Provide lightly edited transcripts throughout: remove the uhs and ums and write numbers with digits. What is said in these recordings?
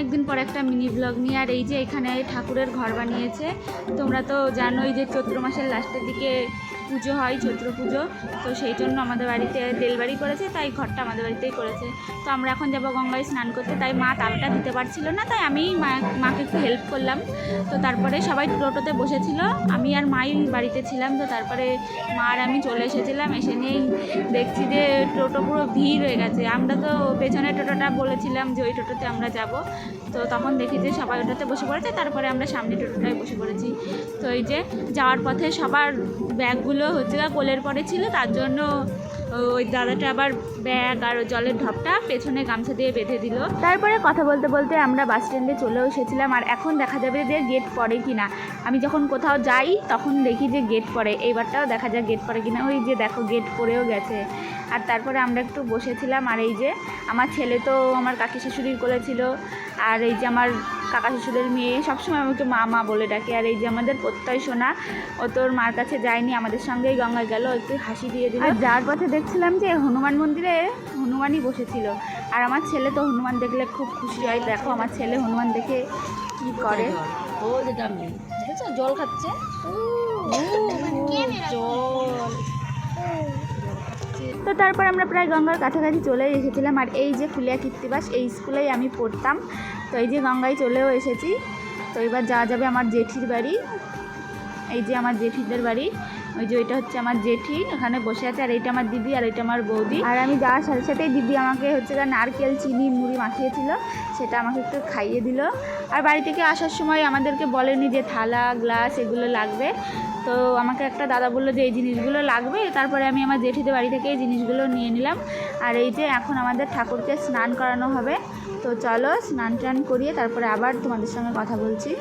অনেক দিন পর একটা মিনি ব্লগ নিয়ে। আর এই যে এখানে ঠাকুরের ঘর বানিয়েছে। তোমরা তো জানোই যে চৈত্র মাসের লাস্টের দিকে পুজো হয়, চৈত্র পুজো। তো সেই জন্য আমাদের বাড়িতে তেলবাড়ি করেছে, তাই ঘরটা আমাদের বাড়িতেই করেছে। তো আমরা এখন যাবো গঙ্গায় স্নান করতে, তাই মা তালটা দিতে পারছিল না, তাই আমি মাকে একটু হেল্প করলাম। তো তারপরে সবাই টোটোতে বসেছিল, আমি আর মাই বাড়িতে ছিলাম। তো তারপরে মা আর আমি চলে এসেছিলাম, এসে নিয়েই দেখছি যে টোটো পুরো ভিড় হয়ে গেছে। আমরা তো পেছনের টোটোটা বলেছিলাম যে ওই টোটোতে আমরা যাব, তো তখন দেখি যে সবাই ওটাতে বসে পড়েছে, তারপরে আমরা সামনে টোটোটায় বসে পড়েছি। তো এই যে যাওয়ার পথে সবার ব্যাগগুলো হচ্ছে কোলের পরে ছিল, তার জন্য ওই দাদাটা আবার ব্যাগ আর জলের ঢপটা পেছনে গামছা দিয়ে বেঁধে দিল। তারপরে কথা বলতে বলতে আমরা বাস স্ট্যান্ডে চলেও এসেছিলাম। আর এখন দেখা যাবে যে গেট পড়ে কি না। আমি যখন কোথাও যাই তখন দেখি যে গেট পড়ে, এইবারটাও দেখা যাক গেট পড়ে কিনা। ওই যে দেখো গেট পড়েও গেছে। আর তারপরে আমরা একটু বসেছিলাম। আর এই যে আমার ছেলে তো আমার কাকি শাশুড়ির কোলে ছিল, আর এই যে আমার কাকা শ্বশুরের মেয়ে সবসময় আমাকে মা মা বলে ডাকে। আর এই যে আমাদের প্রত্যয় সোনা, ও তোর মার কাছে যায়নি, আমাদের সঙ্গেই গঙ্গায় গেল, একটু হাসি দিয়ে দিল। আর যাওয়ার পথে দেখছিলাম যে হনুমান মন্দিরে হনুমানই বসেছিল। আর আমার ছেলে তো হনুমান দেখলে খুব খুশি হয়। দেখো আমার ছেলে হনুমান দেখে কি করে, ও যেটা আমি দেখেছো জল খাচ্ছে, জল। তো তারপর আমরা প্রায় গঙ্গার কাছাকাছি চলে এসেছিলাম। আর এই যে ফুলিয়া কীর্তিবাস, এই স্কুলেই আমি পড়তাম। তো এই যে গঙ্গায় চলেও এসেছি। তো এবার যাওয়া যাবে আমার জেঠির বাড়ি। এই যে আমার জেঠিদের বাড়ি, ওই যে ওইটা হচ্ছে আমার জেঠি, ওখানে বসে আছে। আর এইটা আমার দিদি, আর এইটা আমার বৌদি। আর আমি যাওয়ার সাথে সাথেই দিদি আমাকে হচ্ছে নারকেল চিনি মুড়ি মাখিয়েছিল, সেটা আমাকে একটু খাইয়ে দিল। আর বাড়ি থেকে আসার সময় আমাদেরকে বলেনি যে থালা গ্লাস এগুলো লাগবে, তো আমাকে একটা দাদা বললো যে এই জিনিসগুলো লাগবে। তারপরে আমি আমার জেঠিদের বাড়ি থেকে এই জিনিসগুলো নিয়ে নিলাম। আর এই যে এখন আমাদের ঠাকুরকে স্নান করানো হবে। তো চলো স্নান টান করিয়ে তারপরে আবার তোমাদের সঙ্গে কথা বলছি।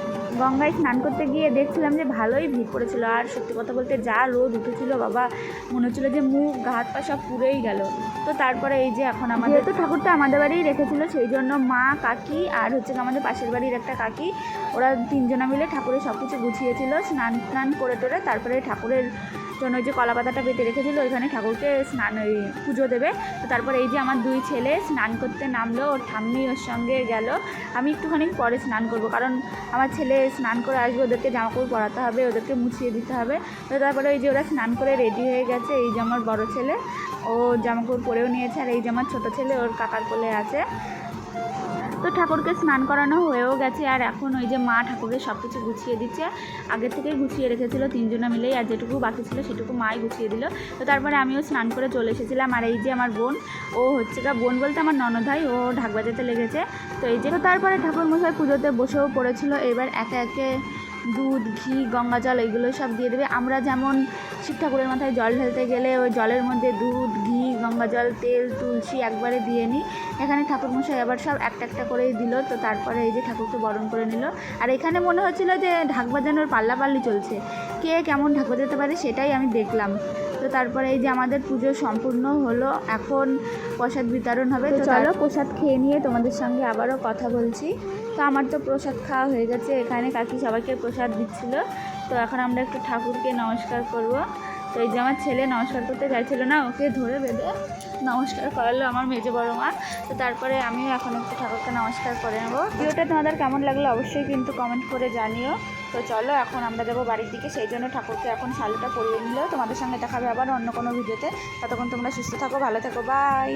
গঙ্গায় স্নান করতে গিয়ে দেখছিলাম যে ভালোই ভিড় পড়েছিল। আর সত্যি কথা বলতে যা রোদ উঠেছিল বাবা, মনে হচ্ছিলো যে মুখ হাত পা সব পুড়েই গেল। তো তারপরে এই যে এখন আমাদের তো ঠাকুরটা আমাদের বাড়িই রেখেছিল, সেই জন্য মা কাকি আর হচ্ছে আমাদের পাশের বাড়ির একটা কাকি, ওরা তিনজনা মিলে ঠাকুরের সব কিছু গুছিয়েছিল। স্নান টান করে টোরে তারপরে ঠাকুরের জন্য ওই যে কলা পাতাটা পেতে রেখেছিল, ওইখানে ঠাকুরকে স্নান ওই পুজো দেবে। তো তারপরে এই যে আমার দুই ছেলে স্নান করতে নামলো, ওর ঠাম্মি ওর সঙ্গে গেল। আমি একটুখানি পরে স্নান করব, কারণ আমার ছেলে স্নান করে আসবে, ওদেরকে জামাকাপড় পরাতে হবে, ওদেরকে মুছিয়ে দিতে হবে। তো তারপরে ওই যে ওরা স্নান করে রেডি হয়ে গেছে। এই যে আমার বড় ছেলে, ও জামাকাপড় পরেও নিয়েছে। আর এই যে আমার ছোটো ছেলে ওর কাকার কোলে আছে। তো ঠাকুরকে স্নান করানো হয়েও গেছে। আর এখন ওই যে মা ঠাকুরকে সব কিছু গুছিয়ে দিচ্ছে, আগে থেকেই গুছিয়ে রেখেছিল তিনজনা মিলেই। আর যেটুকু বাকি ছিল সেটুকু মাই গুছিয়ে দিল। তো তারপরে আমিও স্নান করে চলে এসেছিলাম। আর এই যে আমার বোন, ও হচ্ছে বোন বলতে আমার ননদ হয়, ও ঢাক বাজাতে লেগেছে। তো এই যে তো তারপরে ঠাকুর মশাই পুজোতে বসেও পড়েছিল। এবার একে একে দুধ ঘি গঙ্গা জল এইগুলো সব দিয়ে দেবে। আমরা যেমন শিব ঠাকুরের মাথায় জল ঢালতে গেলে ওই জলের মধ্যে দুধ ঘি গঙ্গা জল তেল তুলসী একবারে দিয়ে নিই, এখানে ঠাকুরমশাই আবার সব একটা একটা করেই দিল। তো তারপরে এই যে ঠাকুরকে বরণ করে নিল। আর এখানে মনে হচ্ছিলো যে ঢাক বাজানোর পাল্লাপাল্লি চলছে, কে কেমন ঢাক বাজাতে পারে সেটাই আমি দেখলাম। তো তারপরে এই যে আমাদের পুজো সম্পূর্ণ হলো, এখন প্রসাদ বিতরণ হবে। তো চলো প্রসাদ খেয়ে নিয়ে তোমাদের সঙ্গে আবারও কথা বলছি। তো আমার তো প্রসাদ খাওয়া হয়ে গেছে, এখানে কাকি সবাইকে প্রসাদ দিচ্ছিল। তো এখন আমরা একটু ঠাকুরকে নমস্কার করব। তো এই যে আমার ছেলে নমস্কার করতে চাইছিল না, ওকে ধরে বেঁধে নমস্কার করালো আমার মেজো বড় মা। তো তারপরে আমিও এখন একটু ঠাকুরকে নমস্কার করে নেব। ভিডিওটা তোমাদের কেমন লাগলো অবশ্যই কিন্তু কমেন্ট করে জানিও। তো চলো এখন আমরা যাবো বাড়ির দিকে, সেই জন্য ঠাকুরকে এখন শালুটা পরিয়ে নিল। তোমাদের সঙ্গে দেখা হবে আবার অন্য কোনো ভিডিওতে। ততক্ষণ তোমরা সুস্থ থাকো, ভালো থেকো, বাই।